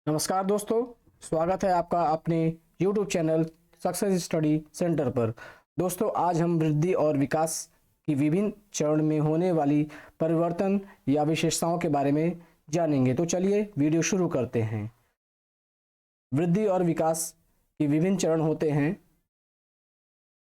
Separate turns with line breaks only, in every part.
नमस्कार दोस्तों, स्वागत है आपका अपने YouTube channel success study centre पर। दोस्तों, आज हम वृद्धि और विकास की विभिन्न चरण में होने वाली परिवर्तन या विशेषताओं के बारे में जानेंगे। तो चलिए वीडियो शुरू करते हैं। वृद्धि और विकास के विभिन्न चरण होते हैं।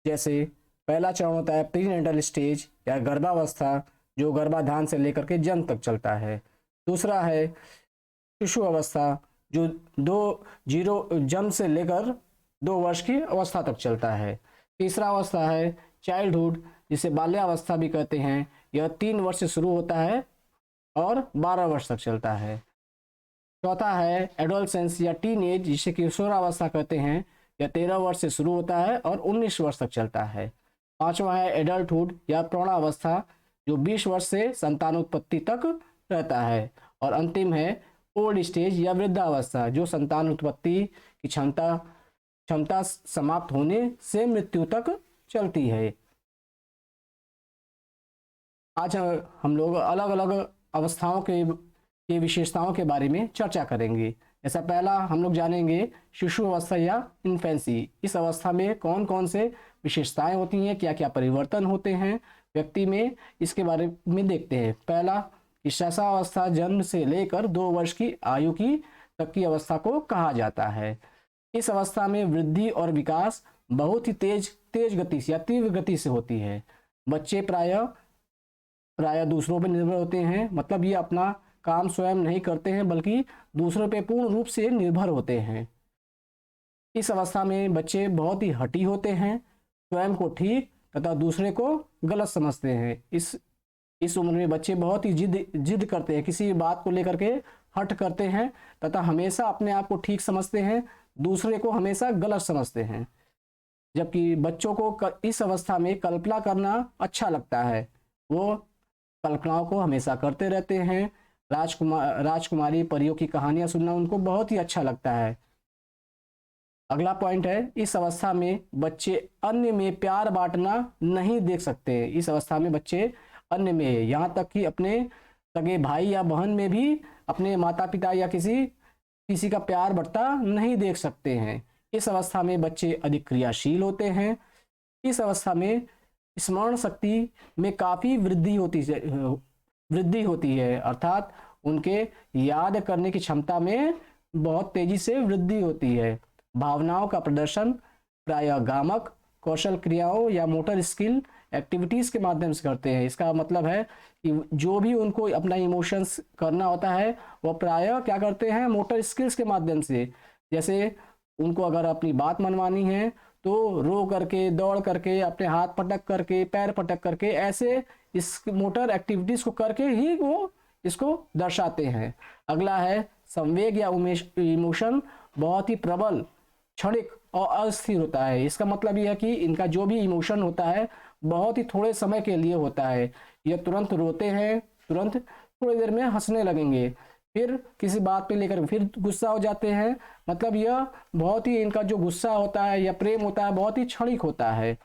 जैसे पहला चरण होता है प्रीनेटल स्टेज या गर्भावस्था, जो गर्भाधान से लेकर के जन्म तक चलता है। दूसरा है शिशु अवस्था, जो जन्म से लेकर 2 वर्ष की अवस्था तक चलता है। तीसरा अवस्था है चाइल्डहुड, जिसे बाल्यावस्था भी कहते हैं। यह 3 वर्ष से शुरू होता है और 12 वर्ष तक चलता है। चौथा है एडोलसेंस या टीन एज, जिसे किशोरावस्था कहते हैं। यह 13 वर्ष से शुरू होता है और 19 वर्ष तक चलता है। पांचवा है एडल्टहुड या प्रौढ़ावस्था, जो 20 वर्ष से संतानोत्पत्ति तक रहता है। और अंतिम है ओल्ड स्टेज या वृद्धावस्था, जो संतान उत्पत्ति की क्षमता समाप्त होने से मृत्यु तक चलती है। आज हम लोग अलग अलग अवस्थाओं के विशेषताओं के बारे में चर्चा करेंगे। ऐसा पहला हम लोग जानेंगे शिशु अवस्था या इन्फेंसी। इस अवस्था में कौन कौन से विशेषताएं होती हैं, क्या क्या परिवर्तन होते हैं व्यक्ति में, इसके बारे में देखते हैं। पहला कि शिशुअवस्था जन्म से लेकर 2 वर्ष की आयु की तक की अवस्था को कहा जाता है। इस अवस्था में वृद्धि और विकास बहुत ही तेज गति से या तीव्र गति से होती है। बच्चे प्राय दूसरों पर निर्भर होते हैं, मतलब ये अपना काम स्वयं नहीं करते हैं बल्कि दूसरों पर पूर्ण रूप से निर्भर होते हैं। इस अवस्था में बच्चे बहुत ही हठी होते हैं, स्वयं को ठीक तथा दूसरे को गलत समझते हैं। इस उम्र में बच्चे बहुत ही जिद करते हैं, किसी बात को लेकर के हट करते हैं तथा हमेशा अपने आप को ठीक समझते हैं, दूसरे को हमेशा गलत समझते हैं। जबकि बच्चों को इस अवस्था में कल्पना करना अच्छा लगता है, वो कल्पनाओं को हमेशा करते रहते हैं। राजकुमारी परियों की कहानियां सुनना उनको बहुत ही अच्छा लगता है। अगला पॉइंट है, इस अवस्था में बच्चे अन्य में प्यार बांटना नहीं देख सकते। इस अवस्था में बच्चे अन्य में, यहाँ तक कि अपने सगे भाई या बहन में भी अपने माता पिता या किसी का प्यार बढ़ता नहीं देख सकते हैं। इस अवस्था में बच्चे अधिक क्रियाशील होते हैं। इस अवस्था में स्मरण शक्ति में काफ़ी वृद्धि होती है, अर्थात उनके याद करने की क्षमता में बहुत तेजी से वृद्धि होती है। भावनाओं का प्रदर्शन प्रायः गामक कौशल क्रियाओं या मोटर स्किल एक्टिविटीज़ के माध्यम से करते हैं। इसका मतलब है कि जो भी उनको अपना इमोशंस करना होता है वो प्रायः क्या करते हैं, मोटर स्किल्स के माध्यम से। जैसे उनको अगर अपनी बात मनवानी है तो रो करके, दौड़ करके, अपने हाथ पटक करके, पैर पटक करके, ऐसे इस मोटर एक्टिविटीज़ को करके ही वो इसको दर्शाते हैं। अगला है संवेग या इमोशन बहुत ही प्रबल, क्षणिक और अस्थिर होता है। इसका मतलब यह है कि इनका जो भी इमोशन होता है बहुत ही थोड़े समय के लिए होता है। यह तुरंत रोते हैं, तुरंत थोड़ी देर में हंसने लगेंगे, फिर किसी बात पे लेकर फिर गुस्सा हो जाते हैं। मतलब यह बहुत ही, इनका जो गुस्सा होता है या प्रेम होता है बहुत ही क्षणिक होता है।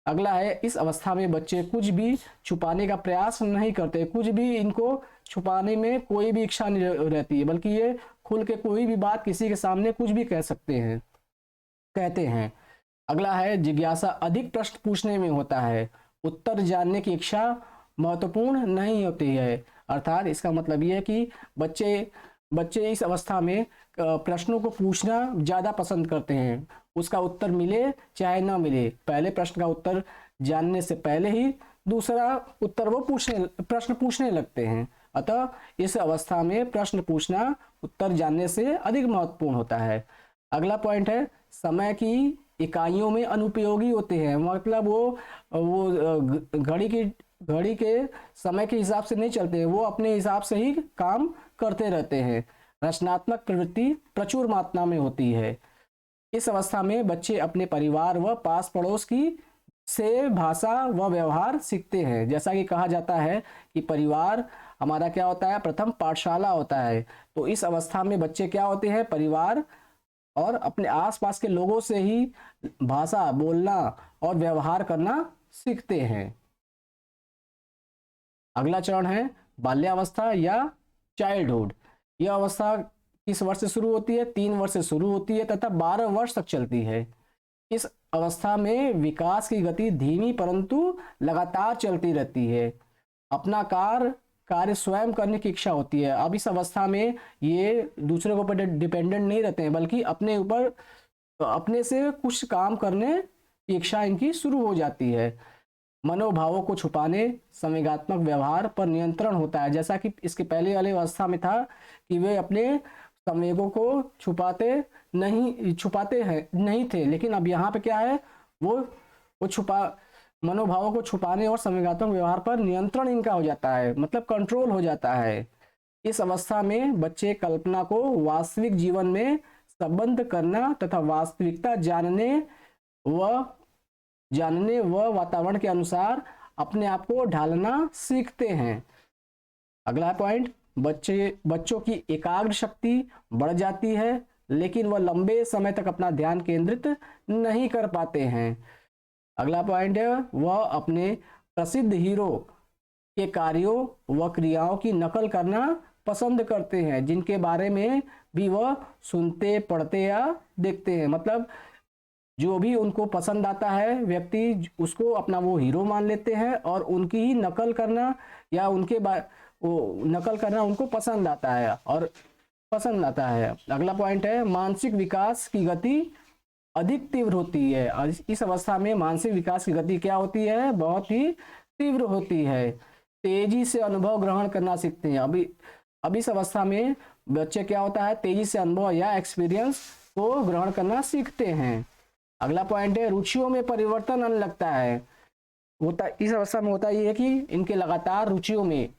अगला है, इस अवस्था में बच्चे कुछ भी छुपाने का प्रयास नहीं करते। कुछ भी इनको छुपाने में कोई भी इच्छा नहीं रहती है, बल्कि ये खुल के कोई भी बात किसी के सामने कुछ भी कहते हैं। अगला है जिज्ञासा अधिक प्रश्न पूछने में होता है, उत्तर जानने की इच्छा महत्वपूर्ण नहीं होती है। अर्थात इसका मतलब यह है कि बच्चे इस अवस्था में प्रश्नों को पूछना ज़्यादा पसंद करते हैं, उसका उत्तर मिले चाहे ना मिले। पहले प्रश्न का उत्तर जानने से पहले ही दूसरा उत्तर वो प्रश्न पूछने लगते हैं। अतः इस अवस्था में प्रश्न पूछना उत्तर जानने से अधिक महत्वपूर्ण होता है। अगला पॉइंट है, समय की इकाइयों में अनुपयोगी होते हैं। मतलब वो घड़ी के समय के हिसाब से नहीं चलते हैं, वो अपने हिसाब से ही काम करते रहते हैं। रचनात्मक प्रवृत्ति प्रचुर मात्रा में होती है। इस अवस्था में बच्चे अपने परिवार व पास पड़ोस से भाषा व व्यवहार सीखते हैं। जैसा कि कहा जाता है कि परिवार हमारा क्या होता है, प्रथम पाठशाला होता है। तो इस अवस्था में बच्चे क्या होते हैं, परिवार और अपने आसपास के लोगों से ही भाषा बोलना और व्यवहार करना सीखते हैं। अगला चरण है बाल्यावस्था या चाइल्डहुड। यह अवस्था किस वर्ष से शुरू होती है? 3 वर्ष से शुरू होती है तथा 12 वर्ष तक चलती है। इस अवस्था में विकास की गति धीमी परंतु लगातार चलती रहती है। अपना कार्य स्वयं करने की इच्छा होती है। अब इस अवस्था में ये दूसरे के ऊपर डिपेंडेंट नहीं रहते हैं, बल्कि अपने ऊपर अपने से कुछ काम करने की इच्छा इनकी शुरू हो जाती है। मनोभावों को छुपाने, संवेगात्मक व्यवहार पर नियंत्रण होता है। जैसा कि इसके पहले वाले अवस्था में था कि वे अपने संवेगों को छुपाते नहीं थे, लेकिन अब यहाँ पे क्या है, वो मनोभावों को छुपाने और संवेगात्मक व्यवहार पर नियंत्रण इनका हो जाता है, मतलब कंट्रोल हो जाता है। इस अवस्था में बच्चे कल्पना को वास्तविक जीवन में संबद्ध करना तथा वास्तविकता जानने व वातावरण के अनुसार अपने आप को ढालना सीखते हैं। अगला पॉइंट, बच्चों की एकाग्र शक्ति बढ़ जाती है, लेकिन वह लंबे समय तक अपना ध्यान केंद्रित नहीं कर पाते हैं। अगला पॉइंट है, वह अपने प्रसिद्ध हीरो के कार्यों व क्रियाओं की नकल करना पसंद करते हैं, जिनके बारे में भी वह सुनते, पढ़ते या देखते हैं। मतलब जो भी उनको पसंद आता है, व्यक्ति उसको अपना वो हीरो मान लेते हैं और उनकी ही नकल करना या नकल करना उनको पसंद आता है। अगला पॉइंट है, मानसिक विकास की गति अधिक तीव्र होती है। इस अवस्था में मानसिक विकास की गति क्या होती है? बहुत ही तीव्र होती है। तेजी से अनुभव ग्रहण करना सीखते हैं। अभी इस अवस्था में बच्चे क्या होता है, तेजी से अनुभव या एक्सपीरियंस को ग्रहण करना सीखते हैं। अगला पॉइंट है, रुचियों में परिवर्तन आने लगता है। इस अवस्था में होता ये है कि इनके लगातार रुचियों में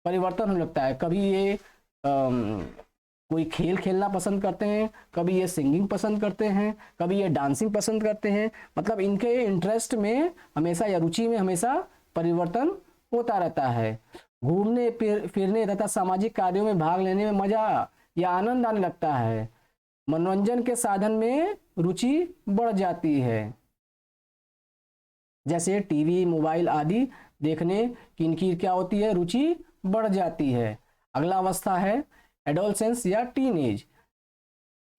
परिवर्तन होने लगता है। कभी ये कोई खेल खेलना पसंद करते हैं, कभी ये सिंगिंग पसंद करते हैं, कभी ये डांसिंग पसंद करते हैं। मतलब इनके इंटरेस्ट में हमेशा या रुचि में हमेशा परिवर्तन होता रहता है। घूमने फिरने तथा सामाजिक कार्यों में भाग लेने में मजा या आनंद आने लगता है। मनोरंजन के साधन में रुचि बढ़ जाती है, जैसे टीवी, मोबाइल आदि देखने की इनकी क्या होती है, रुचि बढ़ जाती है। अगला अवस्था है एडोलसेंस या टीनेज।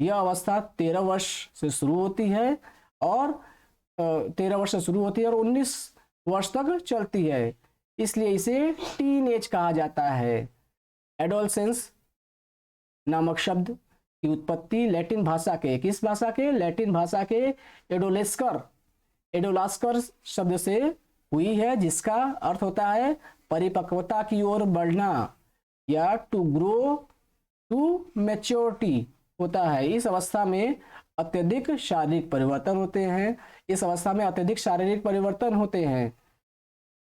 यह अवस्था 13 वर्ष से शुरू होती है और 19 वर्ष तक चलती है, इसलिए इसे टीनेज कहा जाता है। एडोलसेंस नामक शब्द की उत्पत्ति लैटिन भाषा के एडोलास्कर शब्द से हुई है, जिसका अर्थ होता है परिपक्वता की ओर बढ़ना या टू ग्रो टू मैच्योरिटी होता है। इस अवस्था में अत्यधिक शारीरिक परिवर्तन होते हैं।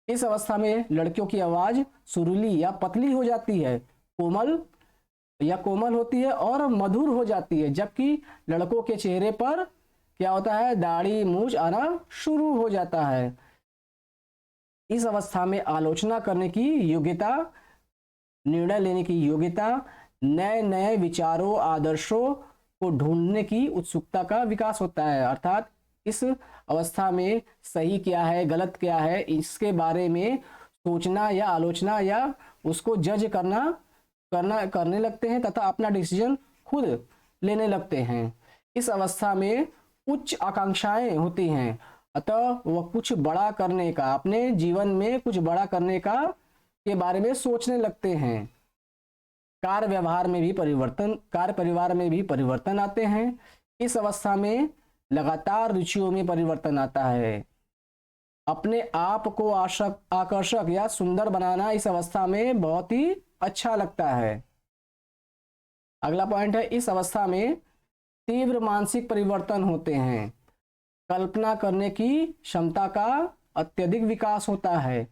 इस अवस्था में लड़कियों की आवाज सुरीली या पतली हो जाती है, कोमल होती है और मधुर हो जाती है, जबकि लड़कों के चेहरे पर क्या होता है, दाढ़ी मूंछ आना शुरू हो जाता है। इस अवस्था में आलोचना करने की योग्यता, निर्णय लेने की योग्यता, नए विचारों, आदर्शों को ढूंढने की उत्सुकता का विकास होता है। अर्थात इस अवस्था में सही क्या है, गलत क्या है, इसके बारे में सोचना या आलोचना या उसको जज करने लगते हैं तथा अपना डिसीजन खुद लेने लगते हैं। इस अवस्था में उच्च आकांक्षाएं होती हैं, अतः वह कुछ बड़ा करने का, अपने जीवन में कुछ बड़ा करने का के बारे में सोचने लगते हैं। कार्य परिवार में भी परिवर्तन आते हैं। इस अवस्था में लगातार रुचियों में परिवर्तन आता है। अपने आप को आकर्षक या सुंदर बनाना इस अवस्था में बहुत ही अच्छा लगता है। अगला पॉइंट है, इस अवस्था में तीव्र मानसिक परिवर्तन होते हैं। कल्पना करने की क्षमता का अत्यधिक विकास होता है।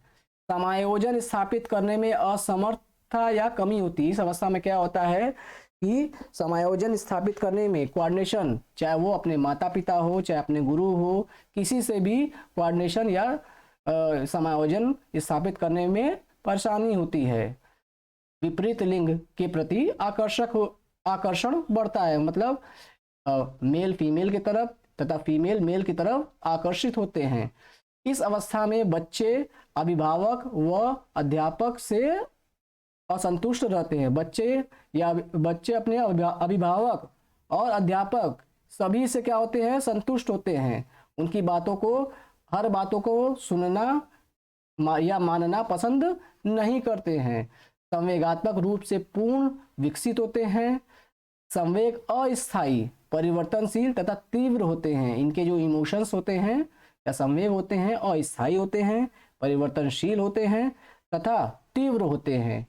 समायोजन स्थापित करने में असमर्थता या कमी होती है। इस अवस्था में क्या होता है कि समायोजन स्थापित करने में, कोऑर्डिनेशन, चाहे वो अपने माता पिता हो, चाहे अपने गुरु हो, किसी से भी कोऑर्डिनेशन या समायोजन स्थापित करने में परेशानी होती है। विपरीत लिंग के प्रति आकर्षण बढ़ता है, मतलब मेल फीमेल की तरफ तथा फीमेल मेल की तरफ आकर्षित होते हैं। इस अवस्था में बच्चे अभिभावक व अध्यापक से असंतुष्ट रहते हैं। बच्चे अपने अभिभावक और अध्यापक सभी से क्या होते हैं, संतुष्ट होते हैं। उनकी हर बातों को सुनना या मानना पसंद नहीं करते हैं। संवेगात्मक रूप से पूर्ण विकसित होते हैं। संवेग अस्थायी, परिवर्तनशील तथा तीव्र होते हैं। इनके जो इमोशंस होते हैं या संवेग होते हैं अस्थायी होते हैं, परिवर्तनशील होते हैं तथा तीव्र होते हैं।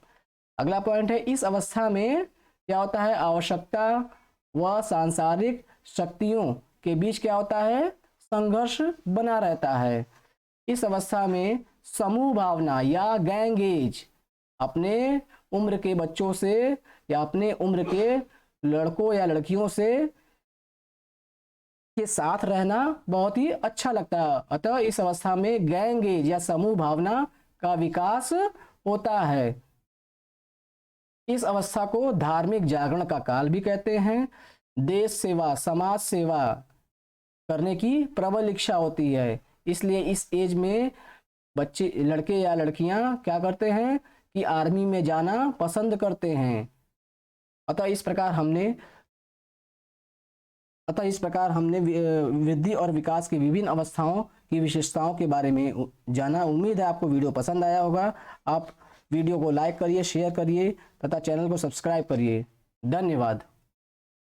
अगला पॉइंट है, इस अवस्था में क्या होता है, आवश्यकता व सांसारिक शक्तियों के बीच क्या होता है, संघर्ष बना रहता है। इस अवस्था में समूह भावना या गैंगेज अपने उम्र के बच्चों से या अपने उम्र के लड़कों या लड़कियों से के साथ रहना बहुत ही अच्छा लगता है। अतः इस अवस्था में गैंगेज या समूह भावना का विकास होता है। इस अवस्था को धार्मिक जागरण का काल भी कहते हैं। देश सेवा, समाज सेवा करने की प्रबल इच्छा होती है। इसलिए इस एज में बच्चे, लड़के या लड़कियां क्या करते हैं कि आर्मी में जाना पसंद करते हैं। अतः इस प्रकार हमने वृद्धि और विकास की विभिन्न अवस्थाओं की विशेषताओं के बारे में जाना। उम्मीद है आपको वीडियो पसंद आया होगा। आप वीडियो को लाइक करिए, शेयर करिए तथा चैनल को सब्सक्राइब करिए। धन्यवाद।